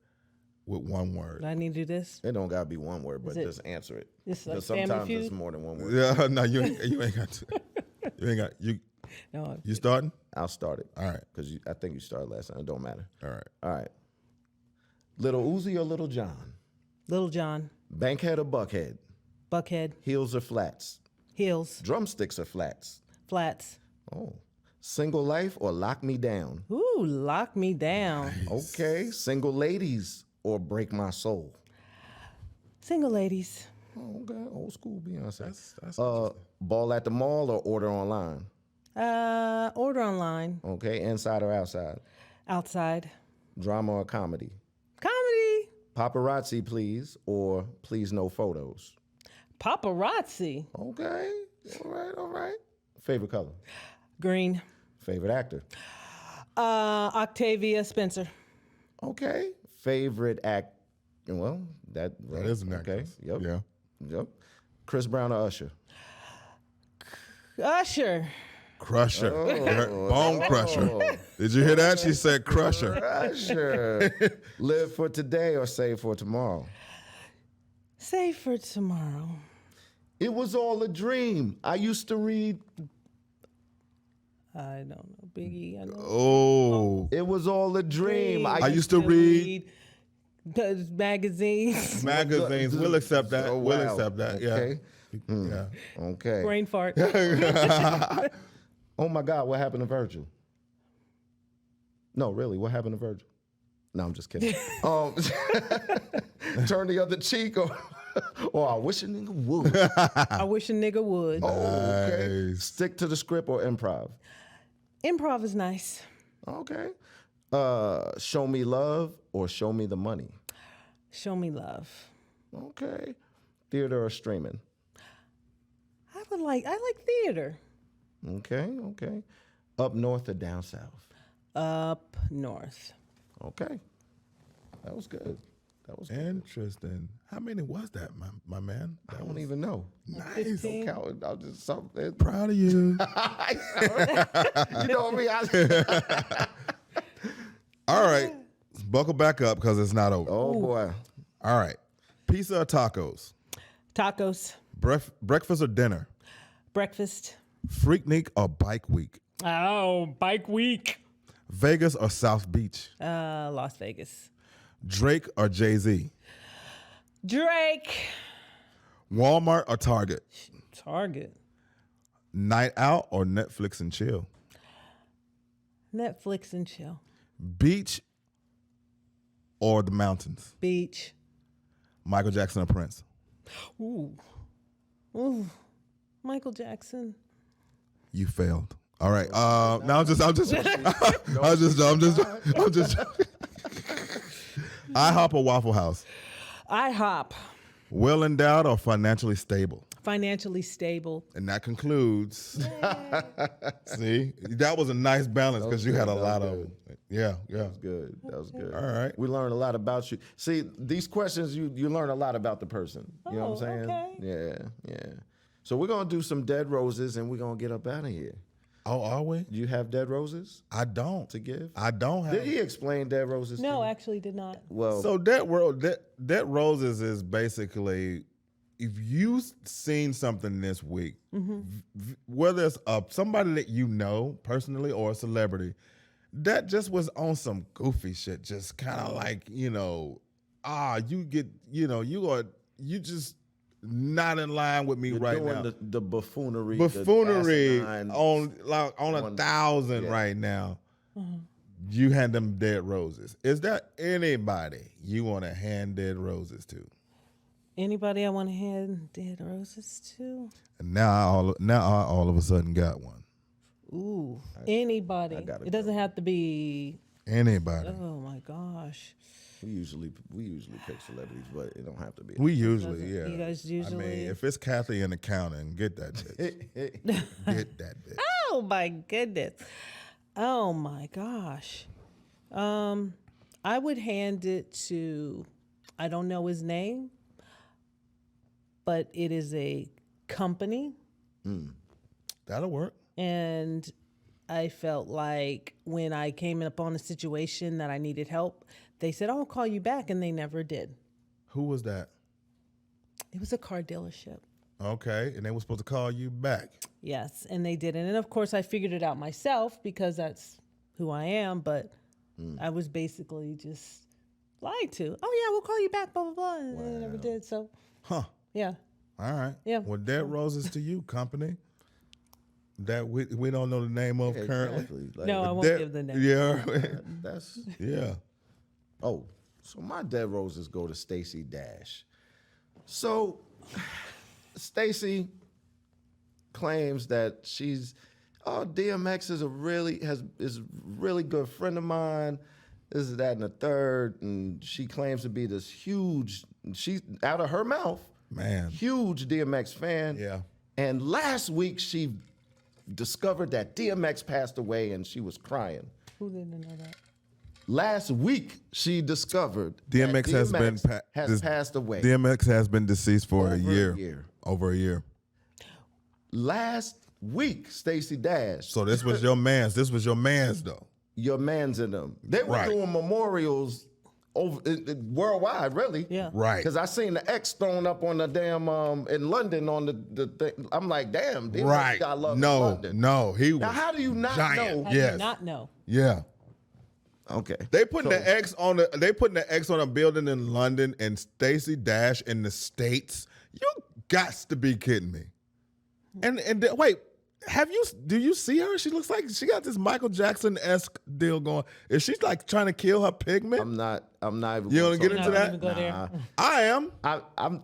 with one word. Do I need to do this? It don't gotta be one word, but it- just answer it. It's like Because Family sometimes Feud? it's more than one word. Yeah, no, you ain't got to. You ain't got No. you starting? I'll start it. All right. Because I think you started last time. It don't matter. All right. All right. Little Uzi or Little John? Little John, Bankhead or Buckhead? Buckhead, Heels or flats? Heels, Drumsticks or flats? Flats. Oh. Single life or lock me down? Ooh, lock me down. Okay. Single ladies or break my soul? Single ladies. Oh, okay. Old school Beyonce. That's Ball at the mall or order online? Order online. Okay. Inside or outside? Outside. Drama or comedy? Comedy. Paparazzi, please, or please no photos? Paparazzi. Okay. All right. Favorite color? Green. Favorite actor? Octavia Spencer. Okay. Favorite act? Well, that is an okay. actress. Yep. Yeah. Yep. Chris Brown or Usher? Usher. Crusher. Bone crusher. Did you hear that? She said crusher. Usher. Live for today or save for tomorrow? Save for tomorrow. It was all a dream. I used to read. I don't know. Biggie. I know. Oh. It was all a dream. I used to read the magazines. magazines. We'll accept that. Oh, We'll wow. accept that. Yeah. Okay. Yeah. Okay. Brain fart. Oh my God, what happened to Virgil? No, really, what happened to Virgil? No, I'm just kidding. Turn the other cheek or I wish a nigga would. I wish a nigga would. Oh, okay. Nice. Stick to the script or improv? Improv is nice. Okay. Show me love or show me the money? Show me love. Okay. Theater or streaming? I like theater. Okay. Up north or down south? Up north. Okay. That was good. Interesting. How many was that, my man? I don't even know. Nice. 15. Count. I'll just something. Proud of you. You know what I mean? All right. Buckle back up because it's not over. Oh boy. All right. Pizza or tacos? Tacos. Breakfast or dinner? Breakfast. Freaknik or Bike Week? Oh, bike week. Vegas or South Beach? Las Vegas. Drake or Jay-Z? Drake. Walmart or Target? Target. Night out or Netflix and chill? Netflix and chill. Beach or the mountains? Beach. Michael Jackson or Prince? Ooh. Michael Jackson. You failed. All right. Now I'm just IHOP or Waffle House? IHOP. Well endowed or financially stable? Financially stable. And that concludes. See, that was a nice balance because you had a lot of them. Yeah. That was good. All right. We learned a lot about you. See, these questions, you learn a lot about the person. You know what I'm saying? Okay. Yeah. So we're going to do some dead roses and we're going to get up out of here. Oh, are we? Do you have dead roses I don't. to give? I don't have. Did he explain dead roses to No, you? actually did not. Well, So that roses is basically if you've seen something this week, whether it's somebody that you know personally or a celebrity, that just was on some goofy shit, just kind of like you just not in line with me you're right doing now. the buffoonery. Buffoonery the asinine- on 1,000 yeah. right now. You hand them dead roses. Is there anybody you want to hand dead roses to? Anybody I want to hand dead roses to? And now I all of a sudden got one. Ooh, anybody. gotta It doesn't have to be. Anybody. Oh my gosh. We usually pick celebrities, but it don't have to be. We usually, yeah. You guys I mean, usually- if it's Kathy in accounting, get that bitch. Get that bitch. Oh my goodness. Oh my gosh. I would hand it to, I don't know his name, but it is a company. That'll work. And I felt like when I came up on a situation that I needed help, they said, I'll call you back. And they never did. Who was that? It was a car dealership. Okay, and they were supposed to call you back. Yes, and they didn't. And of course, I figured it out myself because that's who I am. But I was basically just lied to. Oh, yeah, we'll call you back, blah, blah, blah. And they never did. So, Huh. yeah. All right. Yeah. Well, dead roses to you, company. That we don't know the name of currently. Exactly. Like, No, I won't Dead- give the name. Yeah. that's Yeah. Oh, so my dead roses go to Stacey Dash. So Stacey claims that DMX is a really good friend of mine. This is that and the third, and she claims to be this huge. She out of her mouth, Man. huge DMX fan. Yeah. And last week she discovered that DMX passed away, and she was crying. Who didn't know that? Last week, she discovered DMX that has been passed away. DMX has been deceased for a year. Over a year. Last week, Stacey Dash, So this was your man's. This was your man's though. your man's in them. They were Right. doing memorials over worldwide, really. Yeah. Right. Because I seen the X thrown up on the damn in London on the thing. I'm like, damn, DMX Right. got love in No, London. no. He was Now, how do you not giant. know? How do Yes. you not know? Yeah. Okay. They putting the X on a building in London and Stacey Dash in the States. You got to be kidding me. Wait, do you see her? She looks like she got this Michael Jackson-esque deal going. Is she like trying to kill her pigment? I'm not even. You don't get Not into that? even go there. I am. I'm.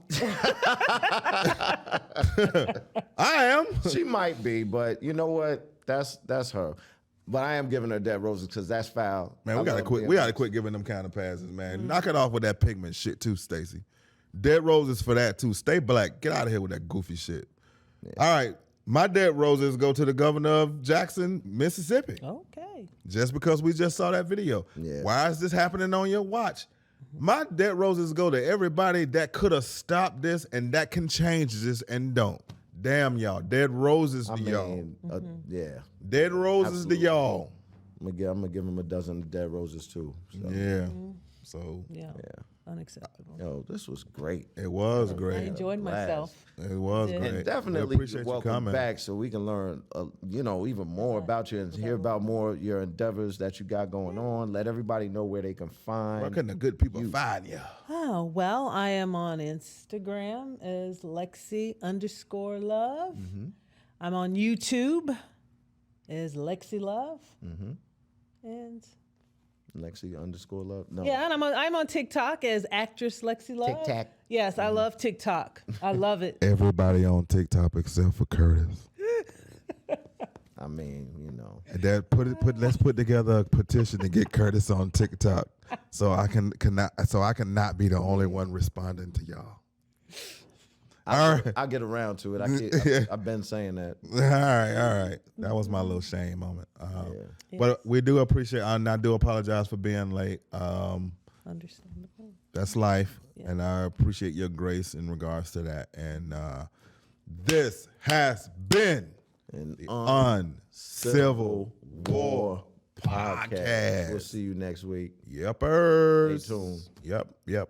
I am. She might be, but you know what? That's her. But I am giving her dead roses because that's foul. Man, we gotta quit. We gotta quit giving them kind of passes, man. Knock it off with that pigment shit too, Stacey. Dead roses for that too. Stay black. Get out of here with that goofy shit. Yeah. All right, my dead roses go to the governor of Jackson, Mississippi. Okay. Just because we just saw that video. Yeah. Why is this happening on your watch? My dead roses go to everybody that could have stopped this and that can change this and don't. Damn y'all. Dead roses to y'all. Yeah. Dead roses to y'all. I'm gonna give him a dozen dead roses too. So. Yeah. So Yeah. Unacceptable. Yo, this was great. it was I great. enjoyed myself. It was Yeah. great. And We definitely appreciate you welcome coming. back so we can learn, even more about you and hear about more of your endeavors that you got going on. Let everybody know where they can find. Where can the good people find you? Oh, well, I am on Instagram as Lexi_love. I'm on YouTube as Lexi Love. And Lexi_love. No. yeah, and I'm on TikTok as actress Lexi Love. TikTok. Yes, I love TikTok. I love it. Everybody on TikTok except for Curtis. I mean, And that let's put together a petition to get Curtis on TikTok, so I cannot be the only one responding to y'all. I'll get around to it. I've been saying that. All right. That was my little shame moment. But we do appreciate, and I do apologize for being late. Understandable. That's life, and I appreciate your grace in regards to that. And this has been the Uncivil War Podcast. We'll see you next week. Yepers. Stay tuned. Yep.